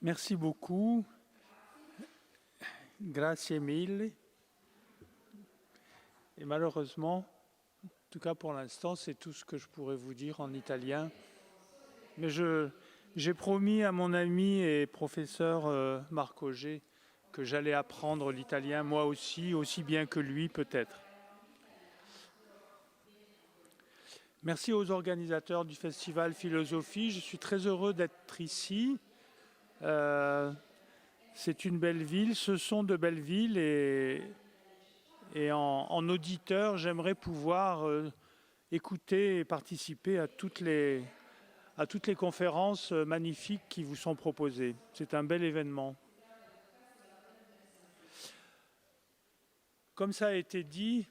Merci beaucoup. Grazie mille. Et malheureusement, en tout cas pour l'instant, c'est tout ce que je pourrais vous dire en italien. Mais j'ai promis à mon ami et professeur Marc Auger que j'allais apprendre l'italien moi aussi bien que lui peut-être. Merci aux organisateurs du festival Philosophie. Je suis très heureux d'être ici. C'est une belle ville, ce sont de belles villes et en auditeur, j'aimerais pouvoir écouter et participer à toutes les conférences magnifiques qui vous sont proposées. C'est un bel événement. Comme ça a été dit,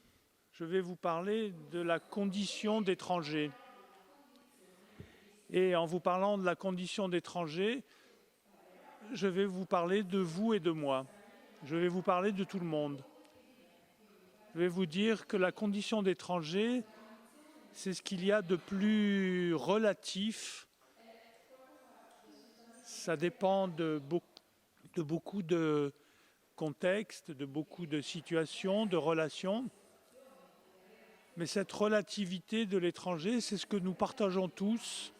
je vais vous parler de la condition d'étranger. Et en vous parlant de la condition d'étranger, je vais vous parler de vous et de moi. Je vais vous parler de tout le monde. Je vais vous dire que la condition d'étranger, c'est ce qu'il y a de plus relatif. Ça dépend de beaucoup de contextes, de beaucoup de situations, de relations. Mais cette relativité de l'étranger, c'est ce que nous partageons tous.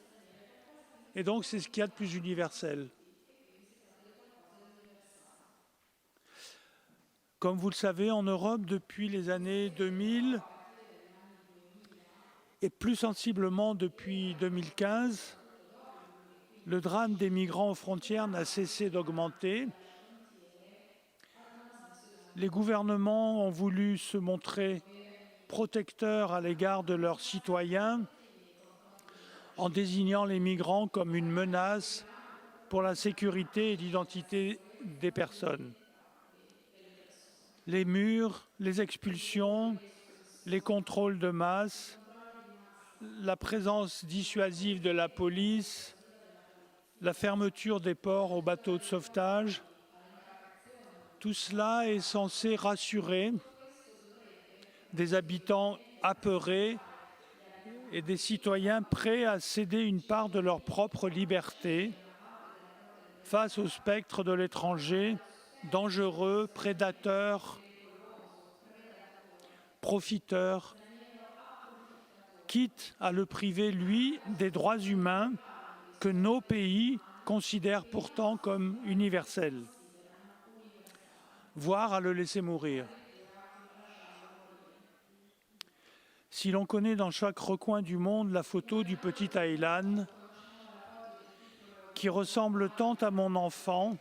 Et donc, c'est ce qu'il y a de plus universel. Comme vous le savez, en Europe, depuis les années 2000, et plus sensiblement depuis 2015, le drame des migrants aux frontières n'a cessé d'augmenter. Les gouvernements ont voulu se montrer protecteurs à l'égard de leurs citoyens en désignant les migrants comme une menace pour la sécurité et l'identité des personnes. Les murs, les expulsions, les contrôles de masse, la présence dissuasive de la police, la fermeture des ports aux bateaux de sauvetage, tout cela est censé rassurer des habitants apeurés et des citoyens prêts à céder une part de leur propre liberté face au spectre de l'étranger, dangereux, prédateur, profiteur, quitte à le priver, lui, des droits humains que nos pays considèrent pourtant comme universels, voire à le laisser mourir. Si l'on connaît dans chaque recoin du monde la photo du petit Aylan, qui ressemble tant à mon enfant,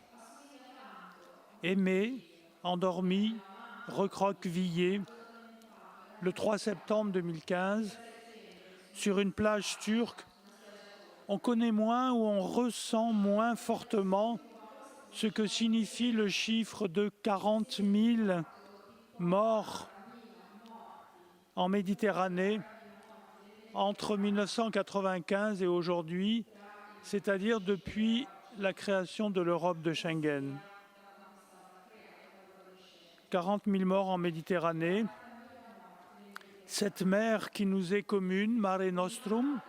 aimé, endormi, recroquevillé, le 3 septembre 2015, sur une plage turque, on connaît moins ou on ressent moins fortement ce que signifie le chiffre de 40 000 morts en Méditerranée entre 1995 et aujourd'hui, c'est-à-dire depuis la création de l'Europe de Schengen. 40 000 morts en Méditerranée, cette mer qui nous est commune, Mare Nostrum,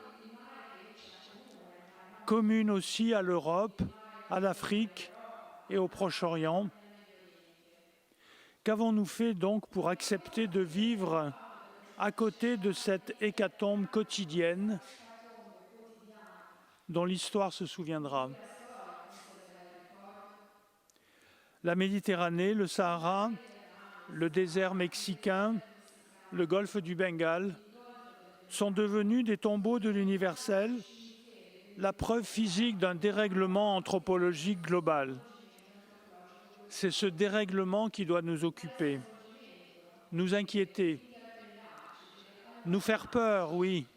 commune aussi à l'Europe, à l'Afrique et au Proche-Orient. Qu'avons-nous fait donc pour accepter de vivre à côté de cette hécatombe quotidienne dont l'histoire se souviendra? La Méditerranée, le Sahara, le désert mexicain, le golfe du Bengale sont devenus des tombeaux de l'universel, la preuve physique d'un dérèglement anthropologique global. C'est ce dérèglement qui doit nous occuper, nous inquiéter, nous faire peur, oui.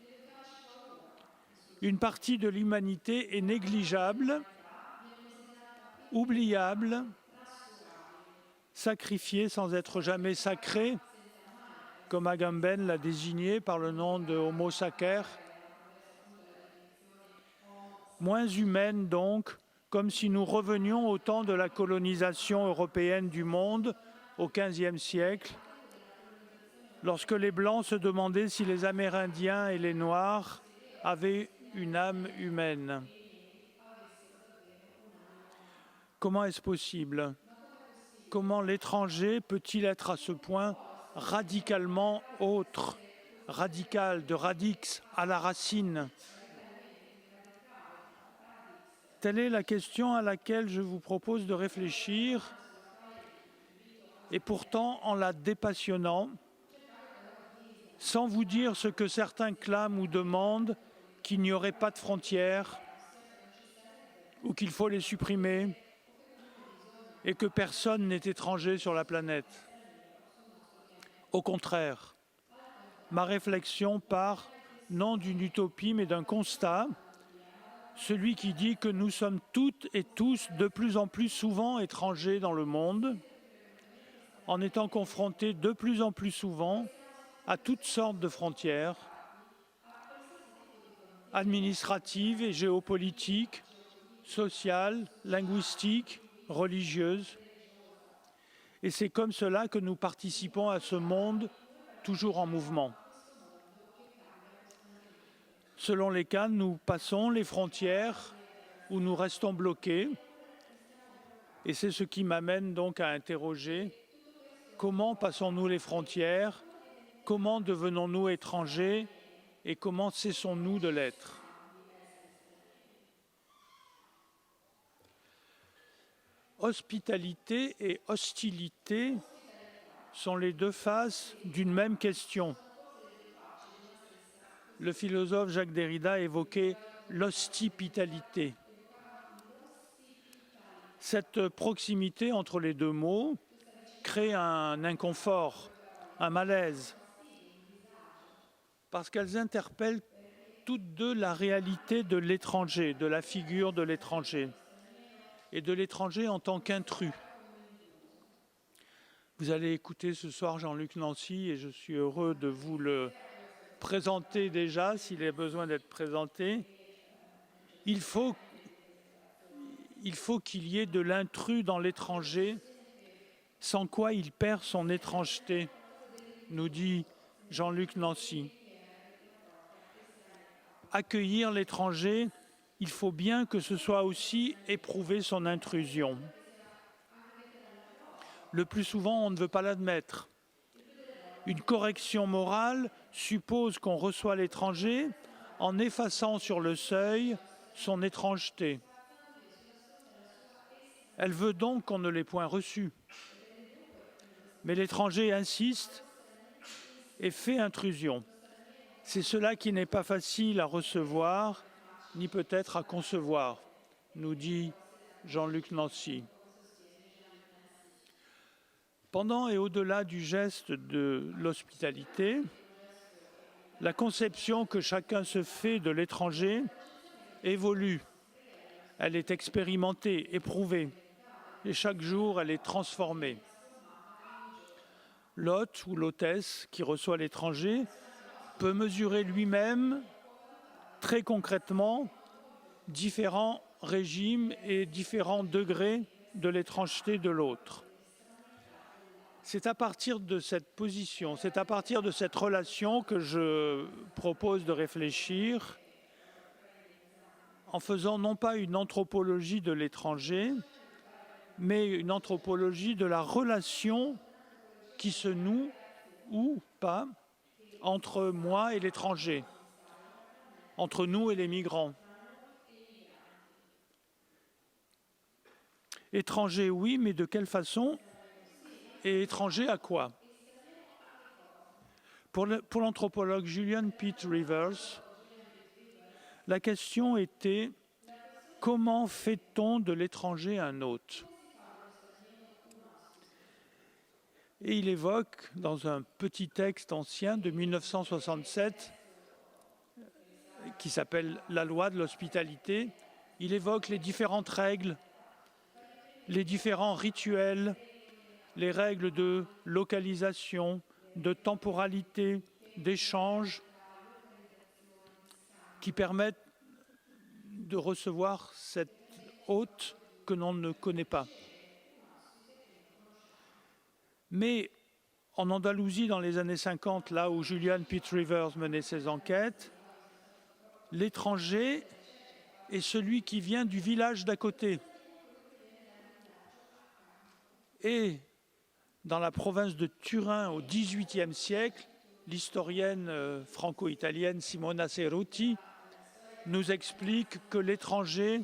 Une partie de l'humanité est négligeable, oubliable, sacrifiée sans être jamais sacrée, comme Agamben l'a désigné par le nom de Homo sacer. Moins humaine donc, comme si nous revenions au temps de la colonisation européenne du monde au XVe siècle, lorsque les Blancs se demandaient si les Amérindiens et les Noirs avaient une âme humaine. Comment est-ce possible? Comment l'étranger peut-il être à ce point radicalement autre, radical, de radix à la racine? Telle est la question à laquelle je vous propose de réfléchir, et pourtant en la dépassionnant, sans vous dire ce que certains clament ou demandent, qu'il n'y aurait pas de frontières, ou qu'il faut les supprimer, et que personne n'est étranger sur la planète. Au contraire, ma réflexion part non d'une utopie mais d'un constat, celui qui dit que nous sommes toutes et tous de plus en plus souvent étrangers dans le monde, en étant confrontés de plus en plus souvent à toutes sortes de frontières, administratives et géopolitiques, sociales, linguistiques, religieuses. Et c'est comme cela que nous participons à ce monde toujours en mouvement. Selon les cas, nous passons les frontières où nous restons bloqués. Et c'est ce qui m'amène donc à interroger comment passons-nous les frontières, comment devenons-nous étrangers et comment cessons-nous de l'être? Hospitalité et hostilité sont les deux faces d'une même question. Le philosophe Jacques Derrida évoquait l'hospitalité. Cette proximité entre les deux mots crée un inconfort, un malaise, parce qu'elles interpellent toutes deux la réalité de l'étranger, de la figure de l'étranger, et de l'étranger en tant qu'intrus. Vous allez écouter ce soir Jean-Luc Nancy, et je suis heureux de vous le présenter déjà, s'il a besoin d'être présenté. Il faut qu'il y ait de l'intrus dans l'étranger, sans quoi il perd son étrangeté, nous dit Jean-Luc Nancy. Accueillir l'étranger, il faut bien que ce soit aussi éprouver son intrusion. Le plus souvent, on ne veut pas l'admettre. Une correction morale suppose qu'on reçoit l'étranger en effaçant sur le seuil son étrangeté. Elle veut donc qu'on ne l'ait point reçu. Mais l'étranger insiste et fait intrusion. C'est cela qui n'est pas facile à recevoir, ni peut-être à concevoir, nous dit Jean-Luc Nancy. Pendant et au-delà du geste de l'hospitalité, la conception que chacun se fait de l'étranger évolue. Elle est expérimentée, éprouvée, et chaque jour elle est transformée. L'hôte ou l'hôtesse qui reçoit l'étranger peut mesurer lui-même, très concrètement, différents régimes et différents degrés de l'étrangeté de l'autre. C'est à partir de cette position, c'est à partir de cette relation que je propose de réfléchir en faisant non pas une anthropologie de l'étranger, mais une anthropologie de la relation qui se noue, ou pas, entre moi et l'étranger, entre nous et les migrants. Étranger, oui, mais de quelle façon? Et étranger à quoi? Pour l'anthropologue Julian Pitt Rivers, la question était comment fait-on de l'étranger un hôte? Et il évoque, dans un petit texte ancien de 1967, qui s'appelle « La loi de l'hospitalité », il évoque les différentes règles, les différents rituels, les règles de localisation, de temporalité, d'échange, qui permettent de recevoir cet hôte que l'on ne connaît pas. Mais en Andalousie, dans les années 50, là où Julian Pitt Rivers menait ses enquêtes, l'étranger est celui qui vient du village d'à côté. Et dans la province de Turin au XVIIIe siècle, l'historienne franco-italienne Simona Cerutti nous explique que l'étranger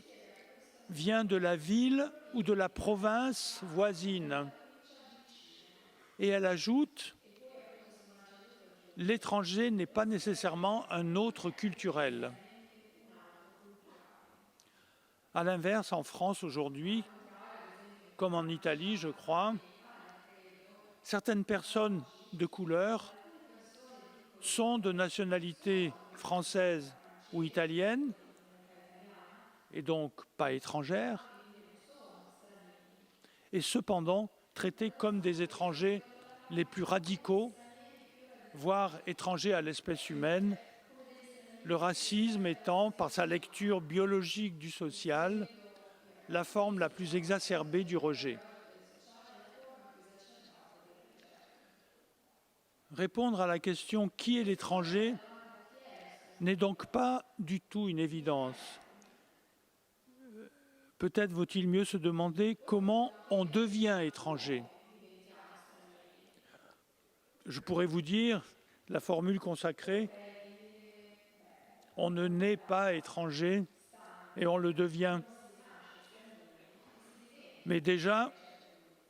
vient de la ville ou de la province voisine. Et elle ajoute, l'étranger n'est pas nécessairement un autre culturel. À l'inverse, en France aujourd'hui, comme en Italie, je crois, certaines personnes de couleur sont de nationalité française ou italienne, et donc pas étrangères, et cependant traités comme des étrangers les plus radicaux, voire étrangers à l'espèce humaine, le racisme étant, par sa lecture biologique du social, la forme la plus exacerbée du rejet. Répondre à la question « qui est l'étranger ?» n'est donc pas du tout une évidence. Peut-être vaut-il mieux se demander comment on devient étranger. Je pourrais vous dire la formule consacrée « on ne naît pas étranger et on le devient ». Mais déjà,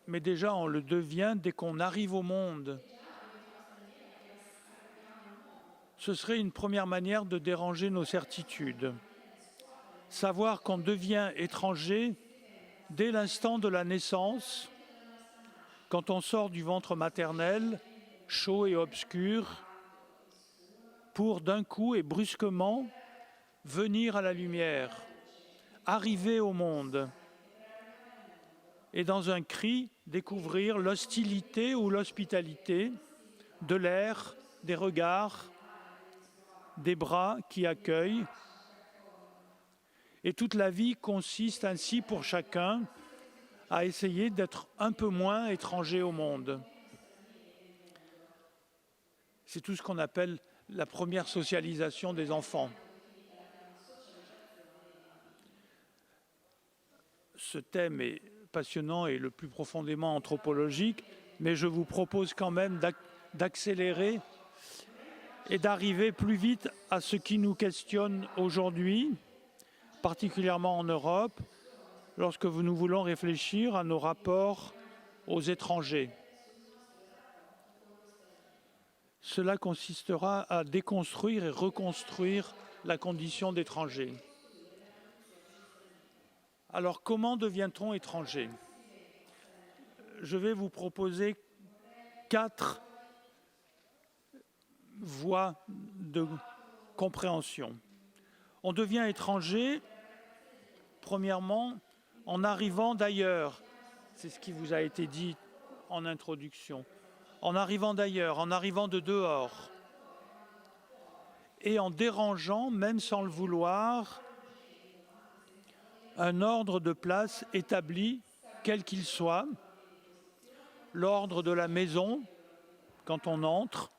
on le devient dès qu'on arrive au monde. Ce serait une première manière de déranger nos certitudes. Savoir qu'on devient étranger dès l'instant de la naissance, quand on sort du ventre maternel, chaud et obscur, pour d'un coup et brusquement venir à la lumière, arriver au monde, et dans un cri découvrir l'hostilité ou l'hospitalité de l'air, des regards, des bras qui accueillent. Et toute la vie consiste ainsi pour chacun à essayer d'être un peu moins étranger au monde. C'est tout ce qu'on appelle la première socialisation des enfants. Ce thème est passionnant et le plus profondément anthropologique, mais je vous propose quand même d'accélérer et d'arriver plus vite à ce qui nous questionne aujourd'hui, particulièrement en Europe, lorsque nous voulons réfléchir à nos rapports aux étrangers. Cela consistera à déconstruire et reconstruire la condition d'étranger. Alors, comment devient-on étranger ? Je vais vous proposer 4 voies de compréhension. On devient étranger, premièrement, en arrivant d'ailleurs. C'est ce qui vous a été dit en introduction. En arrivant d'ailleurs, en arrivant de dehors. Et en dérangeant, même sans le vouloir, un ordre de place établi, quel qu'il soit, l'ordre de la maison, quand on entre,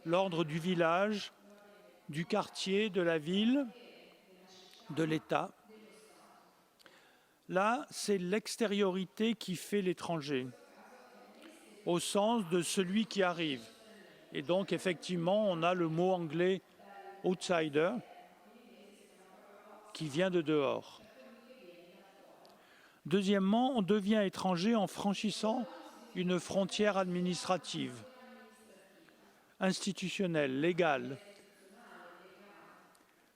l'ordre du village, du quartier, de la ville, de l'État. Là, c'est l'extériorité qui fait l'étranger, au sens de celui qui arrive. Et donc, effectivement, on a le mot anglais « outsider » qui vient de dehors. Deuxièmement, on devient étranger en franchissant une frontière administrative, institutionnelle, légale.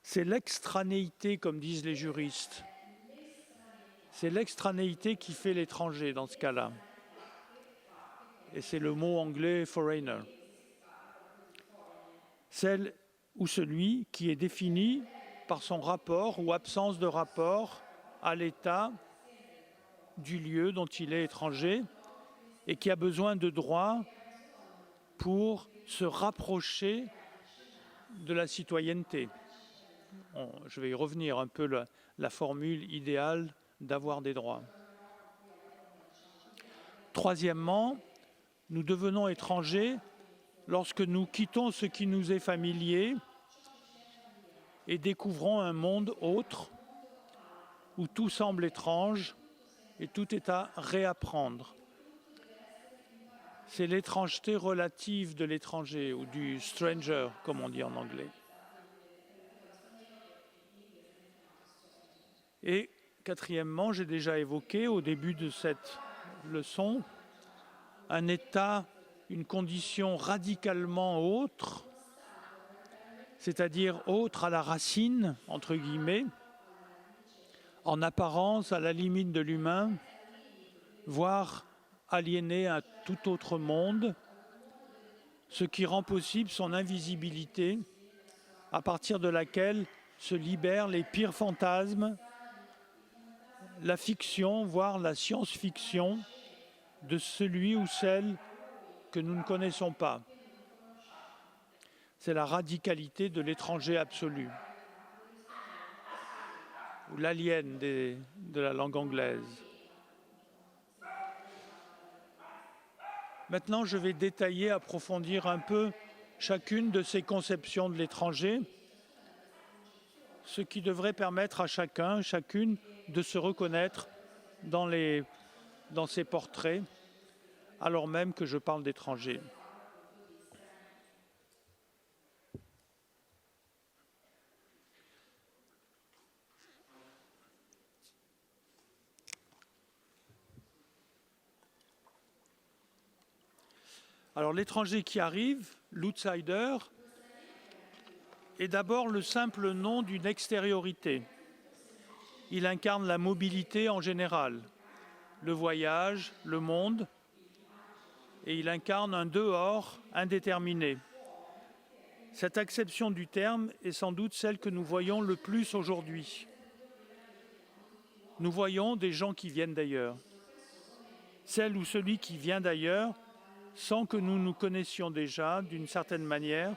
C'est l'extranéité, comme disent les juristes. C'est l'extranéité qui fait l'étranger dans ce cas-là. Et c'est le mot anglais « foreigner ». Celle ou celui qui est défini par son rapport ou absence de rapport à l'État du lieu dont il est étranger et qui a besoin de droits pour se rapprocher de la citoyenneté. Je vais y revenir un peu, la formule idéale d'avoir des droits. Troisièmement, nous devenons étrangers lorsque nous quittons ce qui nous est familier et découvrons un monde autre où tout semble étrange et tout est à réapprendre. c'est l'étrangeté relative de l'étranger ou du stranger, comme on dit en anglais. Et quatrièmement, j'ai déjà évoqué au début de cette leçon un état, une condition radicalement autre, c'est-à-dire autre à la racine, entre guillemets, en apparence à la limite de l'humain, voire aliéné à tout autre monde, ce qui rend possible son invisibilité, à partir de laquelle se libèrent les pires fantasmes, la fiction, voire la science-fiction, de celui ou celle que nous ne connaissons pas. C'est la radicalité de l'étranger absolu, ou l'alien de la langue anglaise. Maintenant, je vais détailler, approfondir un peu chacune de ces conceptions de l'étranger, ce qui devrait permettre à chacun, chacune, de se reconnaître dans ces portraits, alors même que je parle d'étrangers. Alors l'étranger qui arrive, l'outsider, est d'abord le simple nom d'une extériorité. Il incarne la mobilité en général, le voyage, le monde, et il incarne un dehors indéterminé. Cette acception du terme est sans doute celle que nous voyons le plus aujourd'hui. Nous voyons des gens qui viennent d'ailleurs. Celle ou celui qui vient d'ailleurs, sans que nous nous connaissions déjà d'une certaine manière,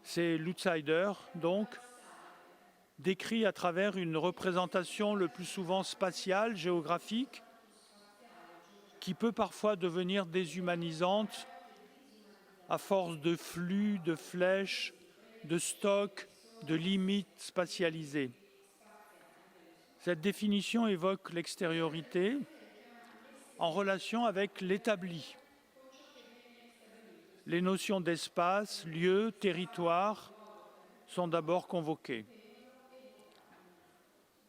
c'est l'outsider, donc, décrit à travers une représentation le plus souvent spatiale, géographique, qui peut parfois devenir déshumanisante à force de flux, de flèches, de stocks, de limites spatialisées. Cette définition évoque l'extériorité en relation avec l'établi. Les notions d'espace, lieu, territoire sont d'abord convoquées.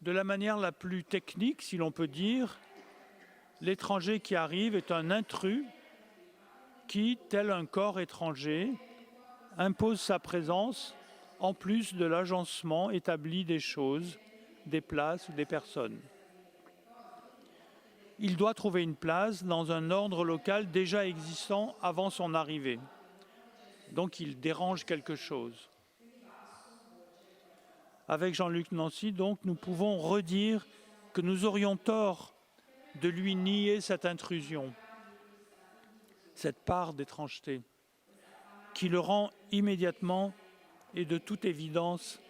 De la manière la plus technique, si l'on peut dire, l'étranger qui arrive est un intrus qui, tel un corps étranger, impose sa présence en plus de l'agencement établi des choses, des places ou des personnes. Il doit trouver une place dans un ordre local déjà existant avant son arrivée. Donc il dérange quelque chose. Avec Jean-Luc Nancy, donc, nous pouvons redire que nous aurions tort de lui nier cette intrusion, cette part d'étrangeté, qui le rend immédiatement et de toute évidence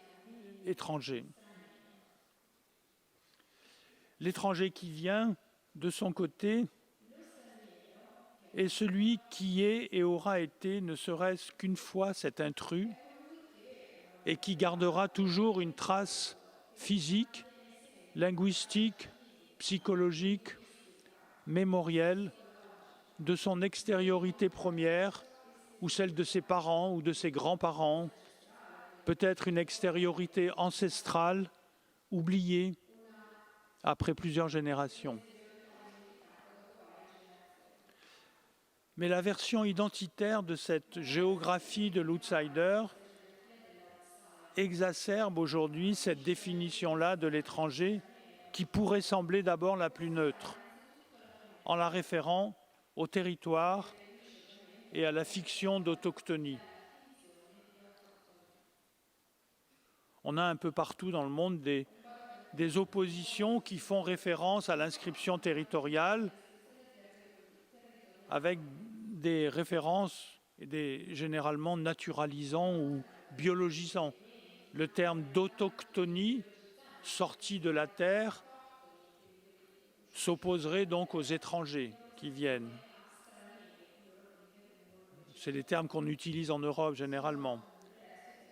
étranger. L'étranger qui vient, de son côté, est celui qui est et aura été, ne serait-ce qu'une fois, cet intrus, et qui gardera toujours une trace physique, linguistique, psychologique, mémorielle, de son extériorité première, ou celle de ses parents ou de ses grands-parents, peut-être une extériorité ancestrale, oubliée, après plusieurs générations. Mais la version identitaire de cette géographie de l'outsider exacerbe aujourd'hui cette définition-là de l'étranger qui pourrait sembler d'abord la plus neutre, en la référant au territoire et à la fiction d'autochtonie. On a un peu partout dans le monde des oppositions qui font référence à l'inscription territoriale, avec des références généralement naturalisant ou biologisant. Le terme d'autochtonie, sorti de la terre, s'opposerait donc aux étrangers qui viennent. C'est les termes qu'on utilise en Europe généralement.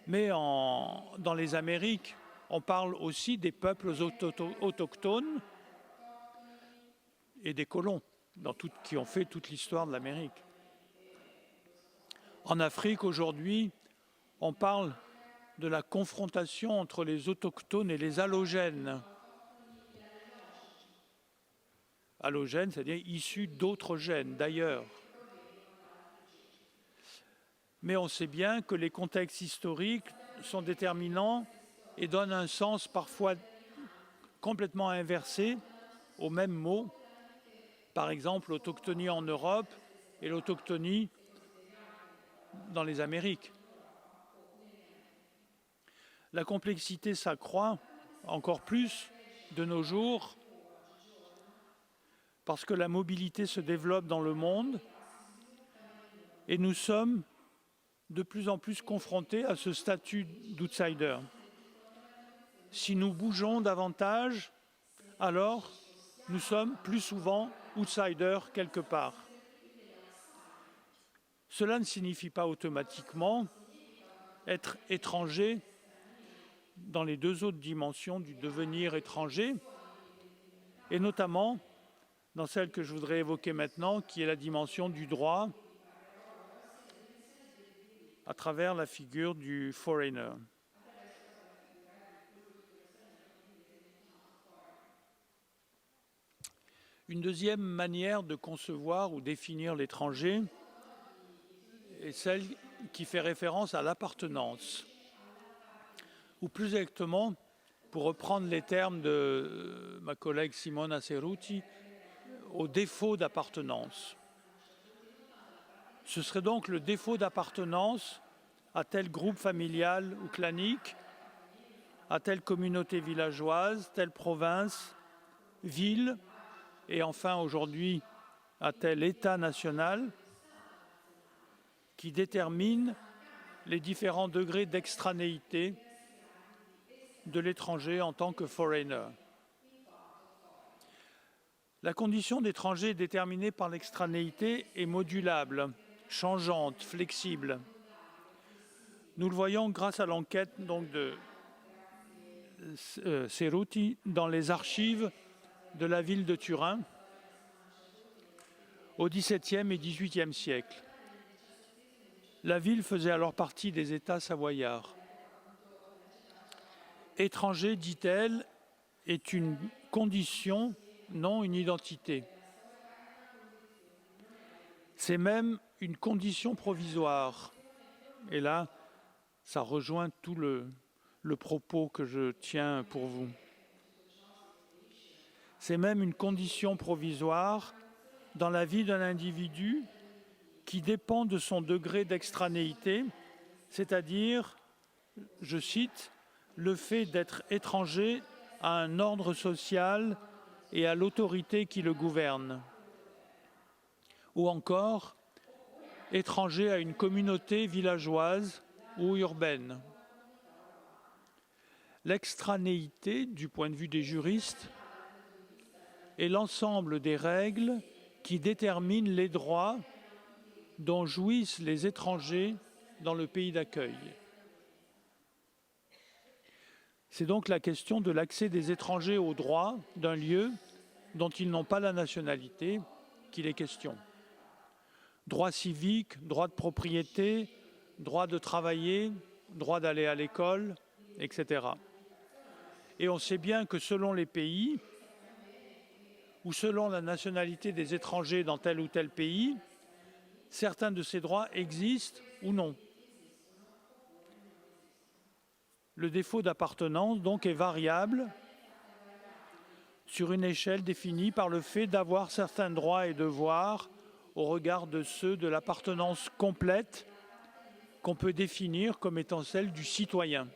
Mais dans les Amériques, on parle aussi des peuples autochtones et des colons. qui ont fait toute l'histoire de l'Amérique. En Afrique, aujourd'hui, on parle de la confrontation entre les autochtones et les allogènes. Allogènes, c'est-à-dire issus d'autres gènes, d'ailleurs. Mais on sait bien que les contextes historiques sont déterminants et donnent un sens parfois complètement inversé au même mot. Par exemple, l'autochtonie en Europe et l'autochtonie dans les Amériques. La complexité s'accroît encore plus de nos jours parce que la mobilité se développe dans le monde et nous sommes de plus en plus confrontés à ce statut d'outsider. Si nous bougeons davantage, alors nous sommes plus souvent outsiders quelque part. Cela ne signifie pas automatiquement être étranger dans les deux autres dimensions du devenir étranger, et notamment dans celle que je voudrais évoquer maintenant, qui est la dimension du droit, à travers la figure du foreigner. Une deuxième manière de concevoir ou définir l'étranger est celle qui fait référence à l'appartenance. Ou plus exactement, pour reprendre les termes de ma collègue Simona Ceruti, au défaut d'appartenance. Ce serait donc le défaut d'appartenance à tel groupe familial ou clanique, à telle communauté villageoise, telle province, ville, et enfin aujourd'hui à tel État national, qui détermine les différents degrés d'extranéité de l'étranger en tant que foreigner. La condition d'étranger déterminée par l'extranéité est modulable, changeante, flexible. Nous le voyons grâce à l'enquête de Ceruti dans les archives de la ville de Turin au XVIIe et XVIIIe siècle. La ville faisait alors partie des États savoyards. Étranger, dit-elle, est une condition, non une identité. C'est même une condition provisoire. Et là, ça rejoint tout le propos que je tiens pour vous. C'est même une condition provisoire dans la vie d'un individu qui dépend de son degré d'extranéité, c'est-à-dire, je cite, le fait d'être étranger à un ordre social et à l'autorité qui le gouverne. Ou encore, étranger à une communauté villageoise ou urbaine. L'extranéité, du point de vue des juristes, est l'ensemble des règles qui déterminent les droits dont jouissent les étrangers dans le pays d'accueil. C'est donc la question de l'accès des étrangers aux droits d'un lieu dont ils n'ont pas la nationalité qu'il est question. Droit civique, droit de propriété, droit de travailler, droit d'aller à l'école, etc. Et on sait bien que selon les pays, ou selon la nationalité des étrangers dans tel ou tel pays, certains de ces droits existent ou non. Le défaut d'appartenance, donc, est variable sur une échelle définie par le fait d'avoir certains droits et devoirs au regard de ceux de l'appartenance complète qu'on peut définir comme étant celle du citoyen.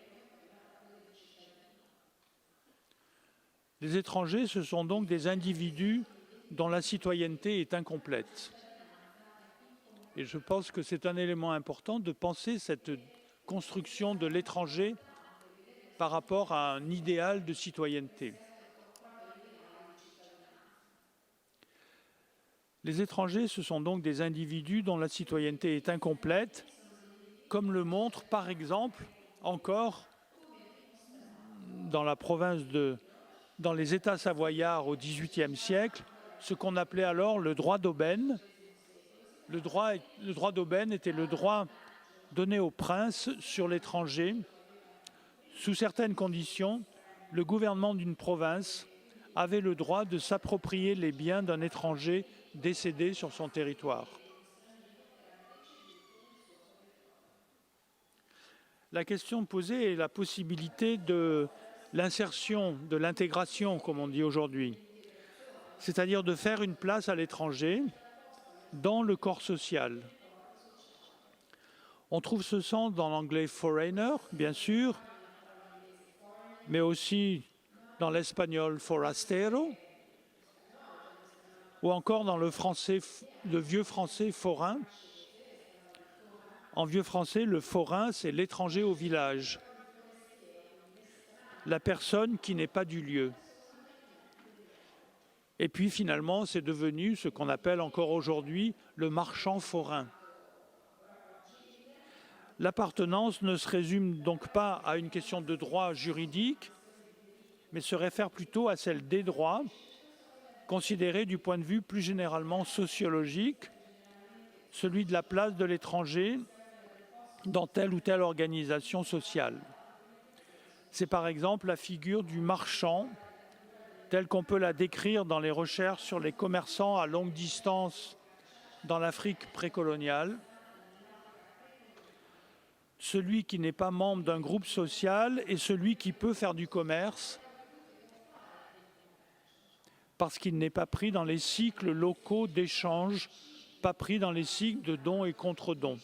Les étrangers, ce sont donc des individus dont la citoyenneté est incomplète. Et je pense que c'est un élément important de penser cette construction de l'étranger par rapport à un idéal de citoyenneté. Les étrangers, ce sont donc des individus dont la citoyenneté est incomplète, comme le montre par exemple encore dans les États savoyards au XVIIIe siècle, ce qu'on appelait alors le droit d'aubaine. Le droit d'aubaine était le droit donné au prince sur l'étranger. Sous certaines conditions, le gouvernement d'une province avait le droit de s'approprier les biens d'un étranger décédé sur son territoire. La question posée est la possibilité de l'insertion, de l'intégration, comme on dit aujourd'hui, c'est-à-dire de faire une place à l'étranger dans le corps social. On trouve ce sens dans l'anglais foreigner, bien sûr, mais aussi dans l'espagnol forastero, ou encore dans le vieux français forain. En vieux français, le forain, c'est l'étranger au village, la personne qui n'est pas du lieu. Et puis finalement, c'est devenu ce qu'on appelle encore aujourd'hui le marchand forain. L'appartenance ne se résume donc pas à une question de droit juridique, mais se réfère plutôt à celle des droits, considérés du point de vue plus généralement sociologique, celui de la place de l'étranger dans telle ou telle organisation sociale. C'est par exemple la figure du marchand, telle qu'on peut la décrire dans les recherches sur les commerçants à longue distance dans l'Afrique précoloniale. Celui qui n'est pas membre d'un groupe social et celui qui peut faire du commerce parce qu'il n'est pas pris dans les cycles locaux d'échange, pas pris dans les cycles de dons et contre-dons.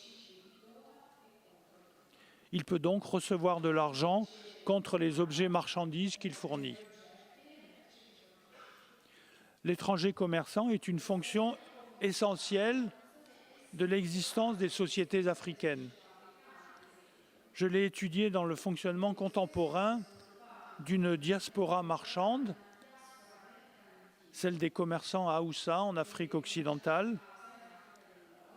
Il peut donc recevoir de l'argent contre les objets marchandises qu'il fournit. L'étranger commerçant est une fonction essentielle de l'existence des sociétés africaines. Je l'ai étudié dans le fonctionnement contemporain d'une diaspora marchande, celle des commerçants à Haoussa en Afrique occidentale,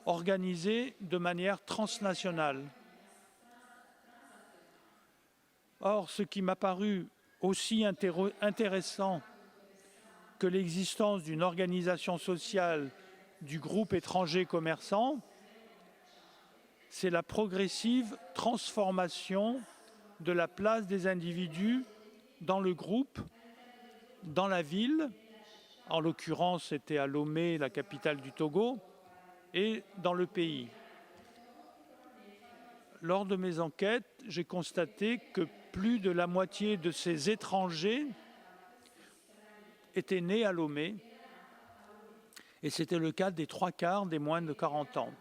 organisée de manière transnationale. Or, ce qui m'a paru aussi intéressant que l'existence d'une organisation sociale du groupe étranger commerçant, c'est la progressive transformation de la place des individus dans le groupe, dans la ville, en l'occurrence c'était à Lomé, la capitale du Togo, et dans le pays. Lors de mes enquêtes, j'ai constaté que plus de la moitié de ces étrangers étaient nés à Lomé, et c'était le cas des 3/4 des moins de 40 ans,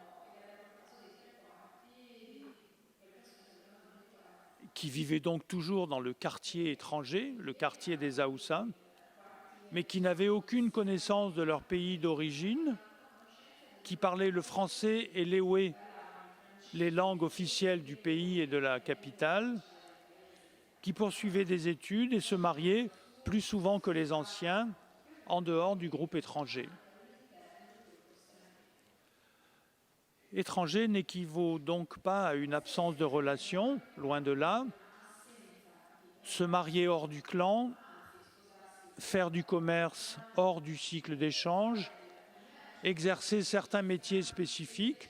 qui vivaient donc toujours dans le quartier étranger, le quartier des Haoussa, mais qui n'avaient aucune connaissance de leur pays d'origine, qui parlaient le français et l'éoué, les langues officielles du pays et de la capitale, qui poursuivaient des études et se mariaient plus souvent que les anciens, en dehors du groupe étranger. Étranger n'équivaut donc pas à une absence de relation, loin de là. Se marier hors du clan, faire du commerce hors du cycle d'échange, exercer certains métiers spécifiques,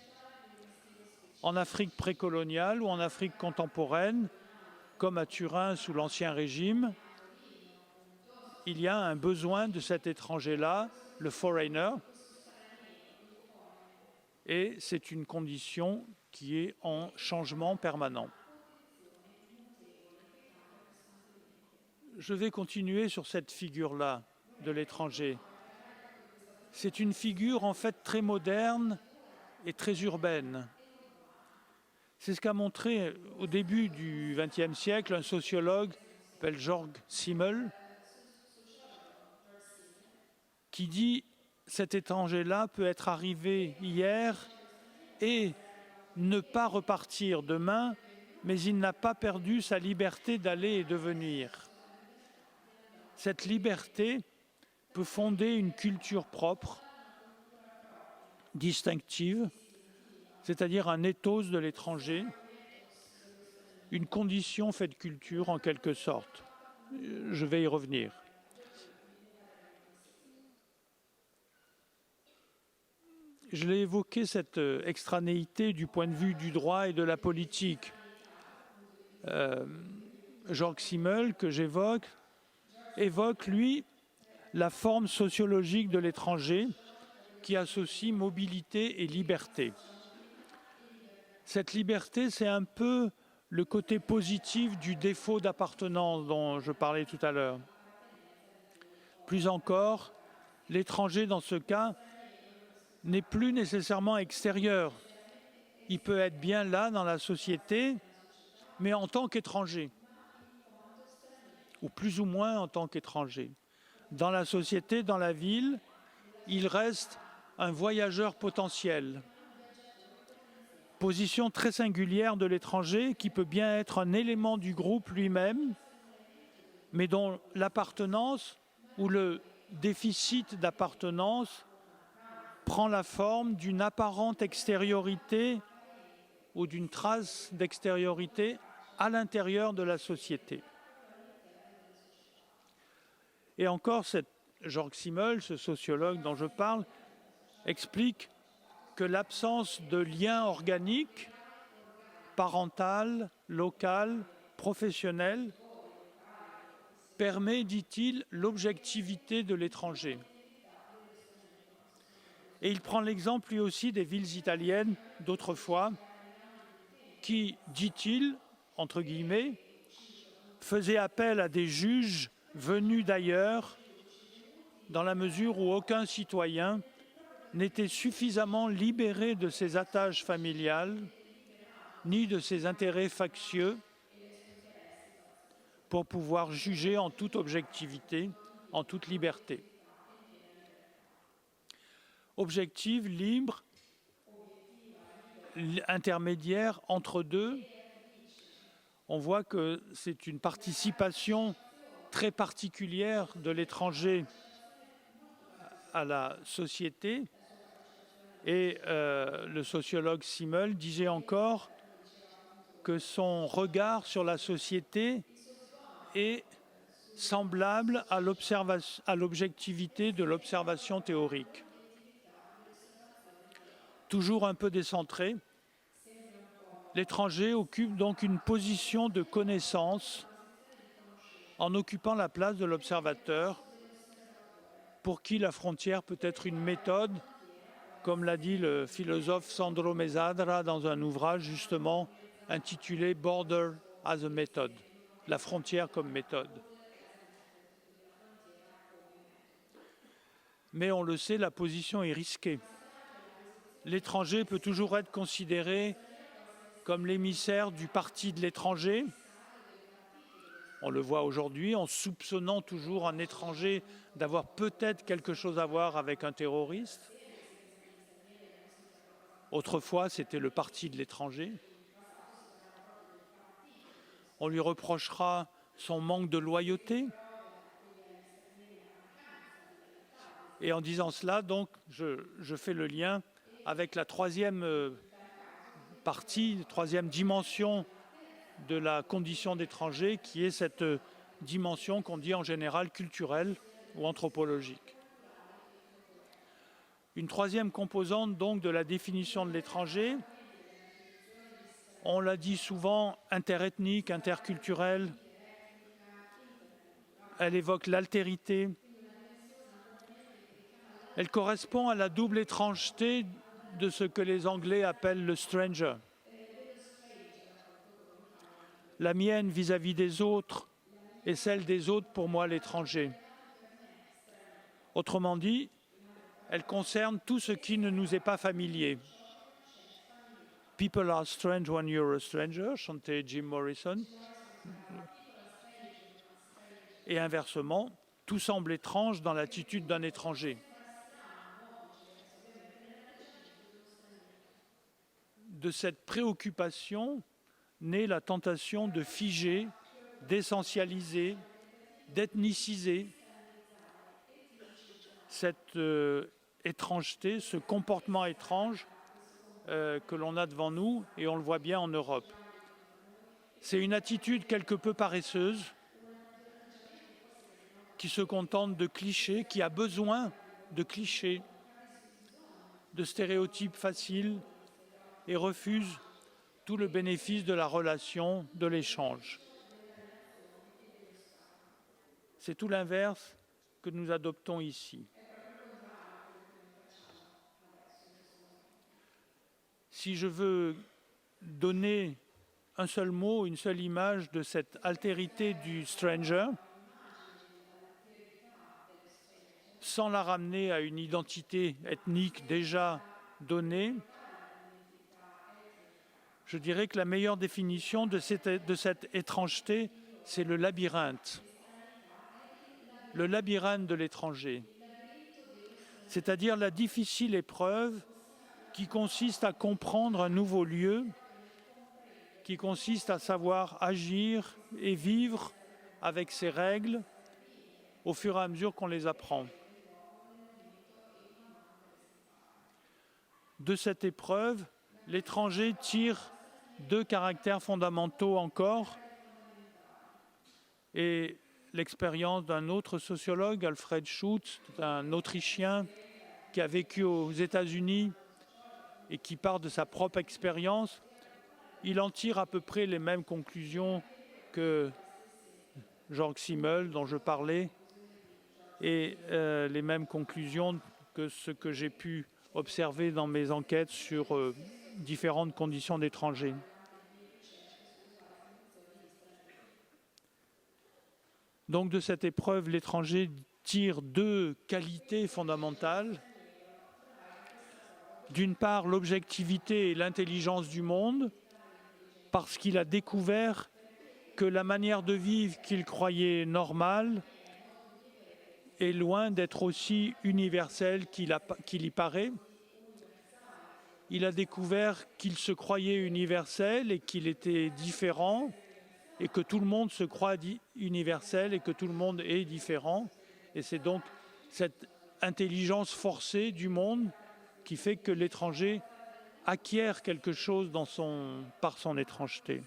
en Afrique précoloniale ou en Afrique contemporaine, comme à Turin sous l'Ancien Régime, il y a un besoin de cet étranger-là, le foreigner, et c'est une condition qui est en changement permanent. Je vais continuer sur cette figure-là de l'étranger. C'est une figure en fait très moderne et très urbaine. C'est ce qu'a montré au début du XXe siècle un sociologue appelé Georg Simmel, qui dit « cet étranger-là peut être arrivé hier et ne pas repartir demain, mais il n'a pas perdu sa liberté d'aller et de venir. » Cette liberté peut fonder une culture propre, distinctive, c'est-à-dire un ethos de l'étranger, une condition faite culture en quelque sorte. Je vais y revenir. Je l'ai évoqué, cette extranéité du point de vue du droit et de la politique. Jörg Simmel, que j'évoque, évoque, lui, la forme sociologique de l'étranger qui associe mobilité et liberté. Cette liberté, c'est un peu le côté positif du défaut d'appartenance dont je parlais tout à l'heure. Plus encore, l'étranger, dans ce cas, n'est plus nécessairement extérieur. Il peut être bien là dans la société, mais en tant qu'étranger, ou plus ou moins en tant qu'étranger. Dans la société, dans la ville, il reste un voyageur potentiel. Position très singulière de l'étranger qui peut bien être un élément du groupe lui-même, mais dont l'appartenance ou le déficit d'appartenance prend la forme d'une apparente extériorité ou d'une trace d'extériorité à l'intérieur de la société. Et encore, Jörg Simmel, ce sociologue dont je parle, explique que l'absence de lien organique, parental, local, professionnel, permet, dit-il, l'objectivité de l'étranger. Et il prend l'exemple lui aussi des villes italiennes d'autrefois qui, dit-il, entre guillemets, faisaient appel à des juges venus d'ailleurs dans la mesure où aucun citoyen n'était suffisamment libéré de ses attaches familiales ni de ses intérêts factieux pour pouvoir juger en toute objectivité, en toute liberté. Objective, libre, intermédiaire entre deux, on voit que c'est une participation très particulière de l'étranger à la société. Et le sociologue Simmel disait encore que son regard sur la société est semblable à l'objectivité de l'observation théorique. Toujours un peu décentré, l'étranger occupe donc une position de connaissance en occupant la place de l'observateur, pour qui la frontière peut être une méthode, comme l'a dit le philosophe Sandro Mesadra dans un ouvrage justement intitulé « Border as a Method », la frontière comme méthode. Mais on le sait, la position est risquée. L'étranger peut toujours être considéré comme l'émissaire du parti de l'étranger. On le voit aujourd'hui en soupçonnant toujours un étranger d'avoir peut-être quelque chose à voir avec un terroriste. Autrefois, c'était le parti de l'étranger. On lui reprochera son manque de loyauté. Et en disant cela, donc, je fais le lien avec la troisième partie, troisième dimension de la condition d'étranger, qui est cette dimension qu'on dit en général culturelle ou anthropologique. Une troisième composante donc de la définition de l'étranger, on l'a dit souvent, interethnique, interculturelle, elle évoque l'altérité, elle correspond à la double étrangeté de ce que les Anglais appellent le stranger. La mienne vis-à-vis des autres et celle des autres pour moi l'étranger. Autrement dit, elle concerne tout ce qui ne nous est pas familier. People are strange when you're a stranger, chantait Jim Morrison. Et inversement, tout semble étrange dans l'attitude d'un étranger. De cette préoccupation naît la tentation de figer, d'essentialiser, d'ethniciser cette étrangeté, ce comportement étrange que l'on a devant nous, et on le voit bien en Europe. C'est une attitude quelque peu paresseuse, qui se contente de clichés, qui a besoin de clichés, de stéréotypes faciles et refuse tout le bénéfice de la relation, de l'échange. C'est tout l'inverse que nous adoptons ici. Si je veux donner un seul mot, une seule image de cette altérité du stranger, sans la ramener à une identité ethnique déjà donnée, je dirais que la meilleure définition de cette étrangeté, c'est le labyrinthe. Le labyrinthe de l'étranger, c'est-à-dire la difficile épreuve qui consiste à comprendre un nouveau lieu, qui consiste à savoir agir et vivre avec ses règles au fur et à mesure qu'on les apprend. De cette épreuve, l'étranger tire deux caractères fondamentaux encore, et l'expérience d'un autre sociologue, Alfred Schutz, un Autrichien qui a vécu aux États-Unis et qui part de sa propre expérience, il en tire à peu près les mêmes conclusions que Jörg Simmel, dont je parlais, et les mêmes conclusions que ce que j'ai pu observer dans mes enquêtes sur différentes conditions d'étrangers. Donc de cette épreuve, l'étranger tire deux qualités fondamentales. D'une part, l'objectivité et l'intelligence du monde, parce qu'il a découvert que la manière de vivre qu'il croyait normale est loin d'être aussi universelle qu'il y paraît. Il a découvert qu'il se croyait universel et qu'il était différent, et que tout le monde se croit universel et que tout le monde est différent. Et c'est donc cette intelligence forcée du monde qui fait que l'étranger acquiert quelque chose par son étrangeté.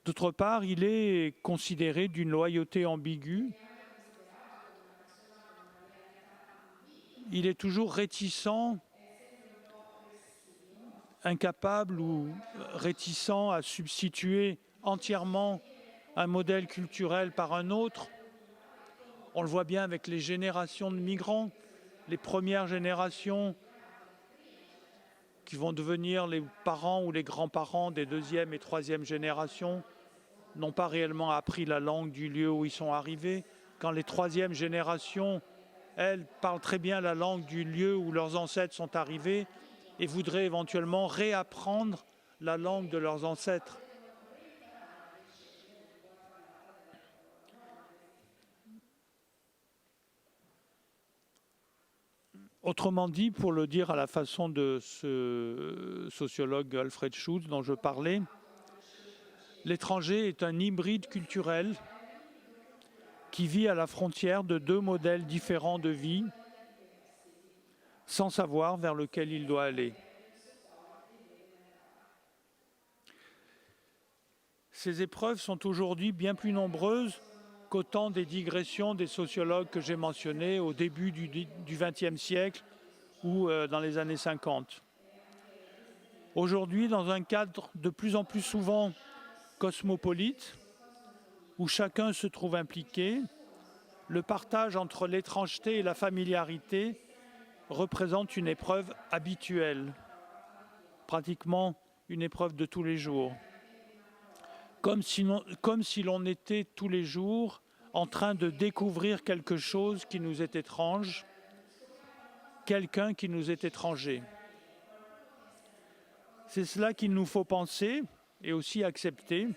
D'autre part, il est considéré d'une loyauté ambiguë. Il est toujours réticent, incapable ou réticent à substituer entièrement un modèle culturel par un autre. On le voit bien avec les générations de migrants, les premières générations qui vont devenir les parents ou les grands-parents des deuxième et troisième générations n'ont pas réellement appris la langue du lieu où ils sont arrivés. Quand les troisièmes générations, elles, parlent très bien la langue du lieu où leurs ancêtres sont arrivés et voudraient éventuellement réapprendre la langue de leurs ancêtres. Autrement dit, pour le dire à la façon de ce sociologue Alfred Schutz dont je parlais, l'étranger est un hybride culturel qui vit à la frontière de deux modèles différents de vie, sans savoir vers lequel il doit aller. Ces épreuves sont aujourd'hui bien plus nombreuses qu'au temps des digressions des sociologues que j'ai mentionnés au début du XXe siècle ou dans les années 50. Aujourd'hui, dans un cadre de plus en plus souvent cosmopolite, où chacun se trouve impliqué, le partage entre l'étrangeté et la familiarité représente une épreuve habituelle, pratiquement une épreuve de tous les jours. Comme si l'on était tous les jours en train de découvrir quelque chose qui nous est étrange, quelqu'un qui nous est étranger. C'est cela qu'il nous faut penser et aussi accepter.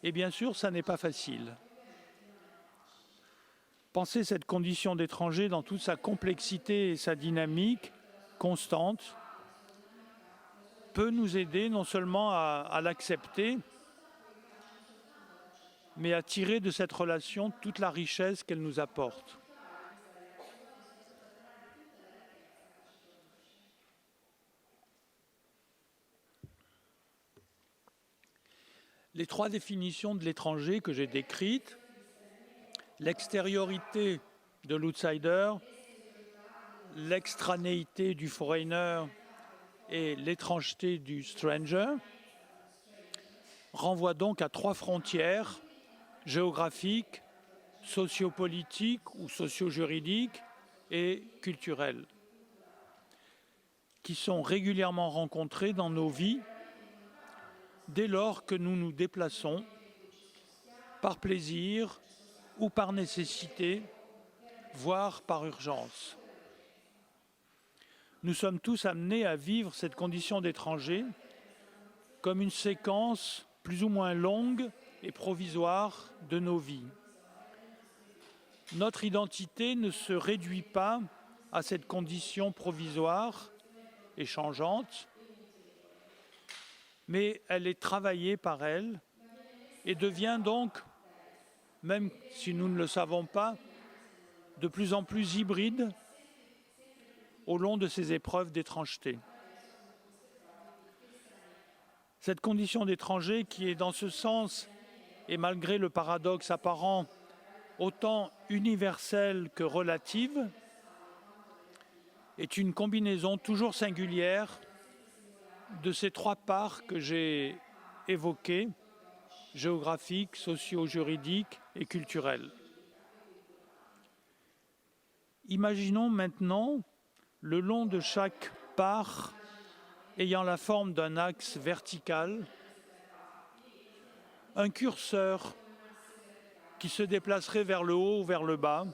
Et bien sûr, ça n'est pas facile. Penser cette condition d'étranger dans toute sa complexité et sa dynamique constante peut nous aider non seulement à l'accepter, mais à tirer de cette relation toute la richesse qu'elle nous apporte. Les trois définitions de l'étranger que j'ai décrites, l'extériorité de l'outsider, l'extranéité du foreigner et l'étrangeté du stranger, renvoient donc à trois frontières géographiques, sociopolitiques ou socio-juridiques et culturelles, qui sont régulièrement rencontrées dans nos vies dès lors que nous nous déplaçons par plaisir ou par nécessité, voire par urgence. Nous sommes tous amenés à vivre cette condition d'étranger comme une séquence plus ou moins longue et provisoire de nos vies. Notre identité ne se réduit pas à cette condition provisoire et changeante, mais elle est travaillée par elle et devient donc, même si nous ne le savons pas, de plus en plus hybride au long de ces épreuves d'étrangeté. Cette condition d'étranger qui est dans ce sens, et malgré le paradoxe apparent, autant universelle que relative, est une combinaison toujours singulière de ces trois parts que j'ai évoquées, géographiques, socio-juridiques et culturelles. Imaginons maintenant, le long de chaque part ayant la forme d'un axe vertical, un curseur qui se déplacerait vers le haut ou vers le bas.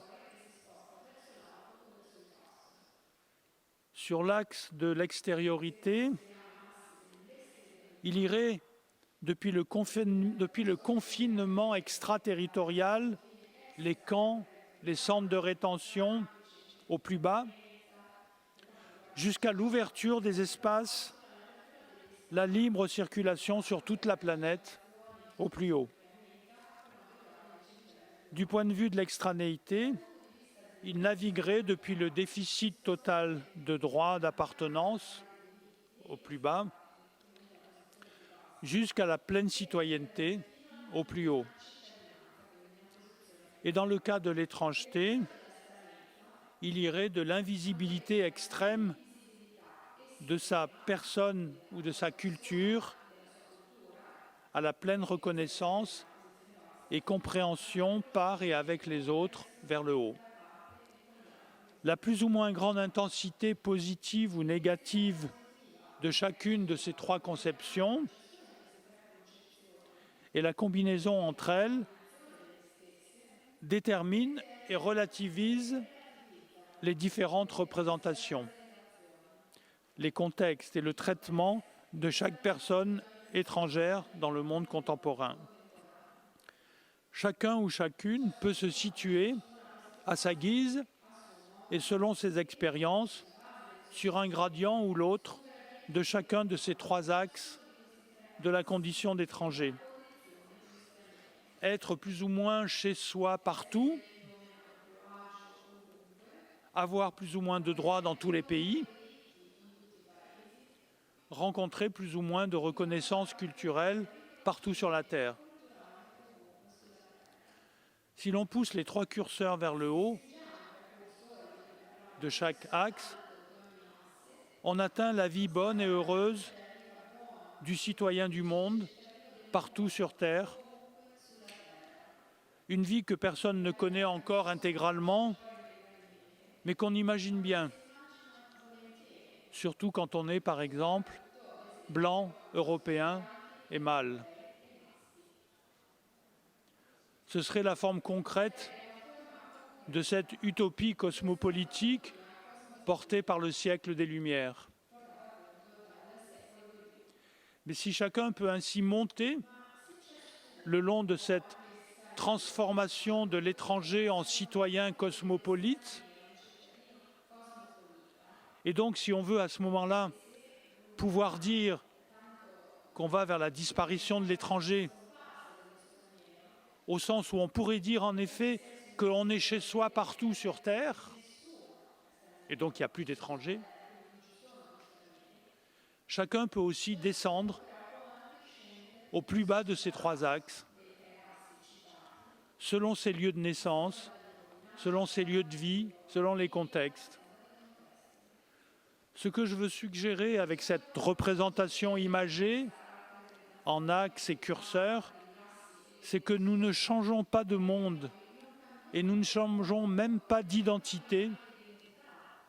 Sur l'axe de l'extériorité, il irait depuis le confinement extraterritorial, les camps, les centres de rétention au plus bas, jusqu'à l'ouverture des espaces, la libre circulation sur toute la planète au plus haut. Du point de vue de l'extranéité, il naviguerait depuis le déficit total de droits d'appartenance au plus bas jusqu'à la pleine citoyenneté au plus haut. Et dans le cas de l'étrangeté, il irait de l'invisibilité extrême de sa personne ou de sa culture à la pleine reconnaissance et compréhension par et avec les autres vers le haut. La plus ou moins grande intensité positive ou négative de chacune de ces trois conceptions et la combinaison entre elles détermine et relativise les différentes représentations, les contextes et le traitement de chaque personne étrangère dans le monde contemporain. Chacun ou chacune peut se situer à sa guise et selon ses expériences sur un gradient ou l'autre de chacun de ces trois axes de la condition d'étranger. Être plus ou moins chez soi partout, avoir plus ou moins de droits dans tous les pays, rencontrer plus ou moins de reconnaissance culturelle partout sur la Terre. Si l'on pousse les trois curseurs vers le haut de chaque axe, on atteint la vie bonne et heureuse du citoyen du monde, partout sur Terre. Une vie que personne ne connaît encore intégralement, mais qu'on imagine bien. Surtout quand on est, par exemple, blanc, européen et mâle. Ce serait la forme concrète de cette utopie cosmopolitique portée par le siècle des Lumières. Mais si chacun peut ainsi monter le long de cette transformation de l'étranger en citoyen cosmopolite, et donc si on veut à ce moment-là pouvoir dire qu'on va vers la disparition de l'étranger, au sens où on pourrait dire en effet qu'on est chez soi partout sur Terre, et donc il n'y a plus d'étrangers, chacun peut aussi descendre au plus bas de ces trois axes, selon ses lieux de naissance, selon ses lieux de vie, selon les contextes. Ce que je veux suggérer avec cette représentation imagée, en axes et curseurs, c'est que nous ne changeons pas de monde et nous ne changeons même pas d'identité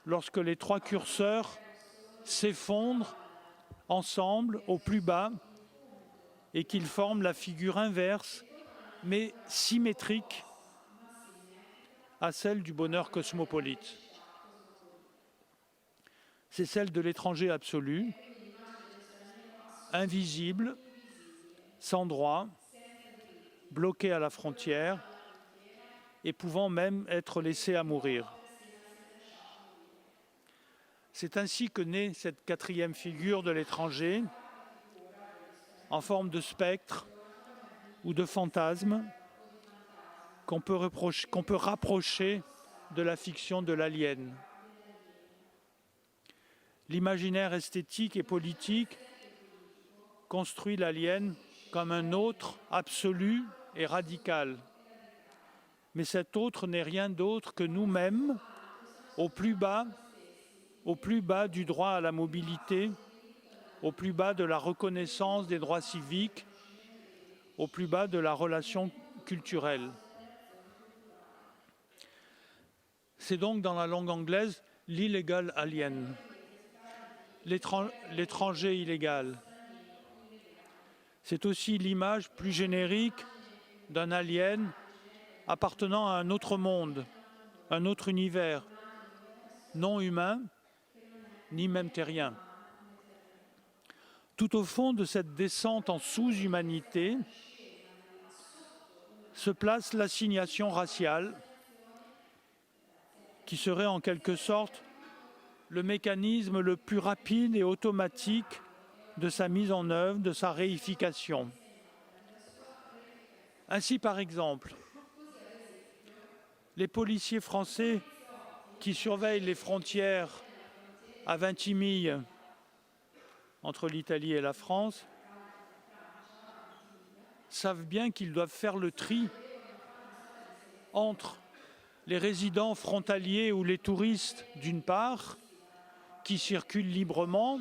lorsque les trois curseurs s'effondrent ensemble au plus bas et qu'ils forment la figure inverse, mais symétrique à celle du bonheur cosmopolite. C'est celle de l'étranger absolu, invisible, sans droit, bloqué à la frontière et pouvant même être laissé à mourir. C'est ainsi que naît cette quatrième figure de l'étranger, en forme de spectre ou de fantasme, qu'on peut rapprocher de la fiction de l'alien. L'imaginaire esthétique et politique construit l'alien comme un autre absolu et radical. Mais cet autre n'est rien d'autre que nous-mêmes, au plus bas du droit à la mobilité, au plus bas de la reconnaissance des droits civiques, au plus bas de la relation culturelle. C'est donc dans la langue anglaise l'illegal alien, l'étranger illégal. C'est aussi l'image plus générique d'un alien appartenant à un autre monde, un autre univers, non humain, ni même terrien. Tout au fond de cette descente en sous-humanité se place l'assignation raciale, qui serait en quelque sorte le mécanisme le plus rapide et automatique de sa mise en œuvre, de sa réification. Ainsi, par exemple, les policiers français qui surveillent les frontières à Vintimille, entre l'Italie et la France, savent bien qu'ils doivent faire le tri entre les résidents frontaliers ou les touristes, d'une part, qui circulent librement,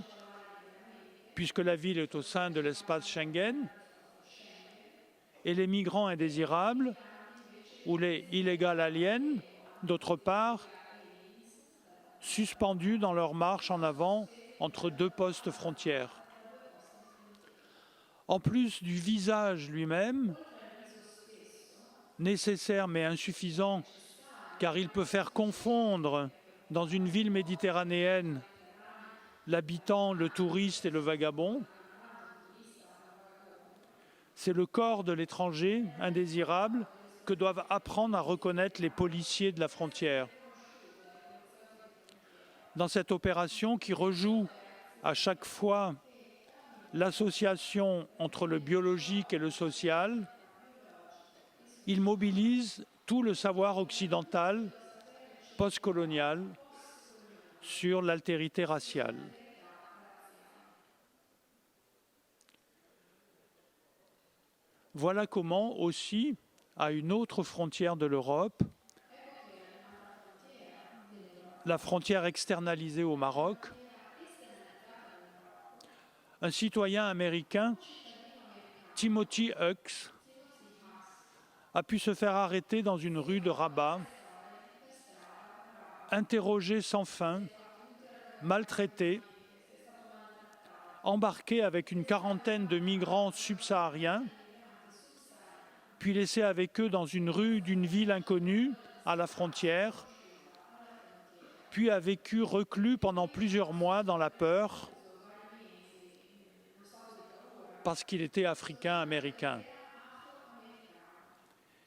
puisque la ville est au sein de l'espace Schengen, et les migrants indésirables, ou les illegal aliens, d'autre part, suspendus dans leur marche en avant entre deux postes frontières. En plus du visage lui-même, nécessaire mais insuffisant, car il peut faire confondre dans une ville méditerranéenne l'habitant, le touriste et le vagabond, c'est le corps de l'étranger indésirable que doivent apprendre à reconnaître les policiers de la frontière. Dans cette opération qui rejoue à chaque fois l'association entre le biologique et le social, il mobilise tout le savoir occidental postcolonial sur l'altérité raciale. Voilà comment aussi, à une autre frontière de l'Europe, la frontière externalisée au Maroc, un citoyen américain, Timothy Hux, a pu se faire arrêter dans une rue de Rabat, interrogé sans fin, maltraité, embarqué avec une quarantaine de migrants subsahariens, puis laissé avec eux dans une rue d'une ville inconnue, à la frontière, puis a vécu reclus pendant plusieurs mois dans la peur, parce qu'il était africain-américain.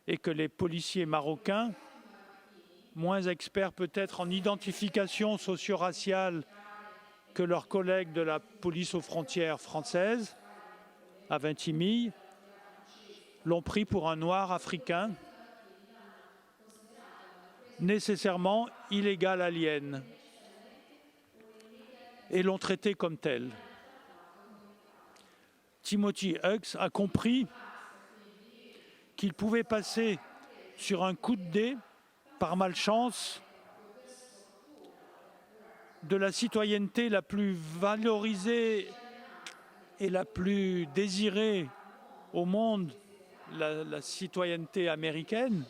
Et que les policiers marocains, moins experts peut-être en identification socio-raciale que leurs collègues de la police aux frontières française, à Vintimille, l'ont pris pour un noir africain, nécessairement illégal alien, et l'ont traité comme tel. Timothy Hux a compris qu'il pouvait passer sur un coup de dé par malchance, de la citoyenneté la plus valorisée et la plus désirée au monde, la citoyenneté américaine,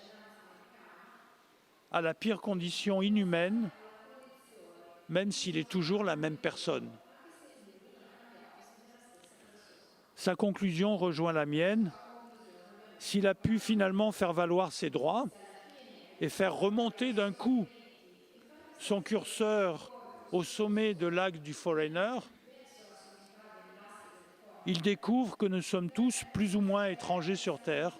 à la pire condition inhumaine, même s'il est toujours la même personne. Sa conclusion rejoint la mienne. S'il a pu finalement faire valoir ses droits et faire remonter d'un coup son curseur au sommet de l'axe du Foreigner, il découvre que nous sommes tous plus ou moins étrangers sur Terre.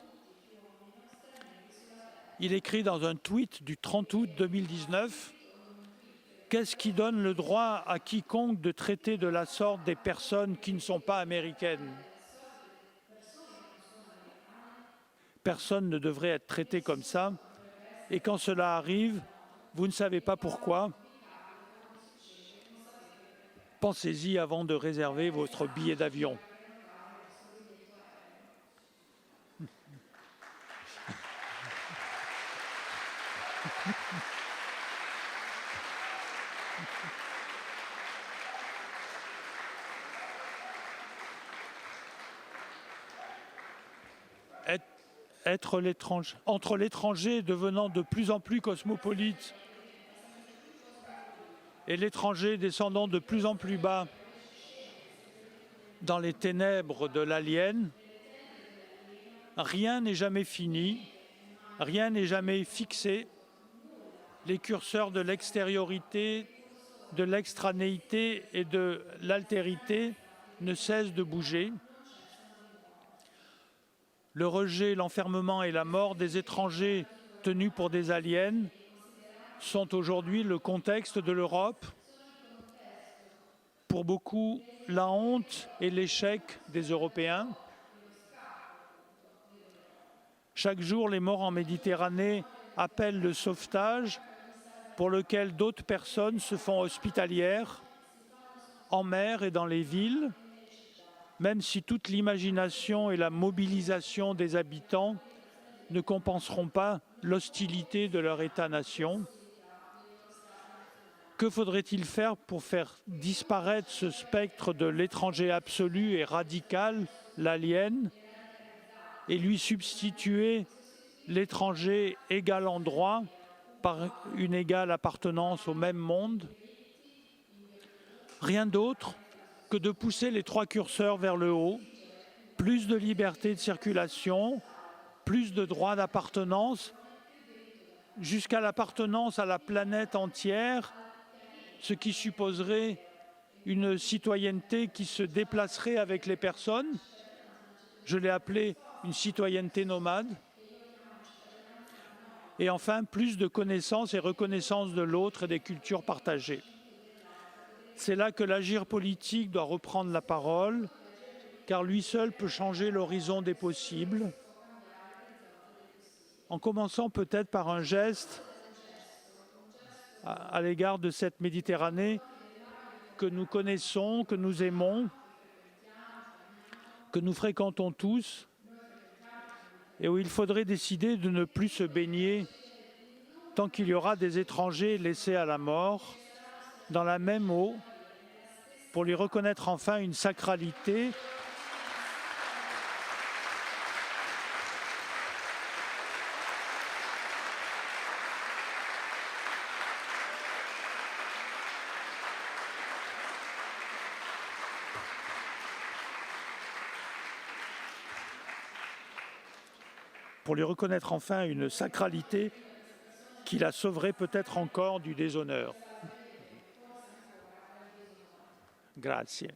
Il écrit dans un tweet du 30 août 2019 « Qu'est-ce qui donne le droit à quiconque de traiter de la sorte des personnes qui ne sont pas américaines ? Personne ne devrait être traité comme ça. Et quand cela arrive, vous ne savez pas pourquoi. Pensez-y avant de réserver votre billet d'avion. » Entre l'étranger devenant de plus en plus cosmopolite et l'étranger descendant de plus en plus bas dans les ténèbres de l'alien, rien n'est jamais fini, rien n'est jamais fixé. Les curseurs de l'extériorité, de l'extranéité et de l'altérité ne cessent de bouger. Le rejet, l'enfermement et la mort des étrangers tenus pour des aliens sont aujourd'hui le contexte de l'Europe. Pour beaucoup, la honte et l'échec des Européens. Chaque jour, les morts en Méditerranée appellent le sauvetage pour lequel d'autres personnes se font hospitalières en mer et dans les villes, même si toute l'imagination et la mobilisation des habitants ne compenseront pas l'hostilité de leur État-nation. Que faudrait-il faire pour faire disparaître ce spectre de l'étranger absolu et radical, l'alien, et lui substituer l'étranger égal en droit par une égale appartenance au même monde? Rien d'autre que de pousser les trois curseurs vers le haut, plus de liberté de circulation, plus de droits d'appartenance, jusqu'à l'appartenance à la planète entière, ce qui supposerait une citoyenneté qui se déplacerait avec les personnes. Je l'ai appelé une citoyenneté nomade. Et enfin, plus de connaissance et reconnaissance de l'autre et des cultures partagées. C'est là que l'agir politique doit reprendre la parole, car lui seul peut changer l'horizon des possibles, en commençant peut-être par un geste à l'égard de cette Méditerranée que nous connaissons, que nous aimons, que nous fréquentons tous, et où il faudrait décider de ne plus se baigner tant qu'il y aura des étrangers laissés à la mort dans la même eau, pour lui reconnaître enfin une sacralité qui la sauverait peut-être encore du déshonneur. Grazie.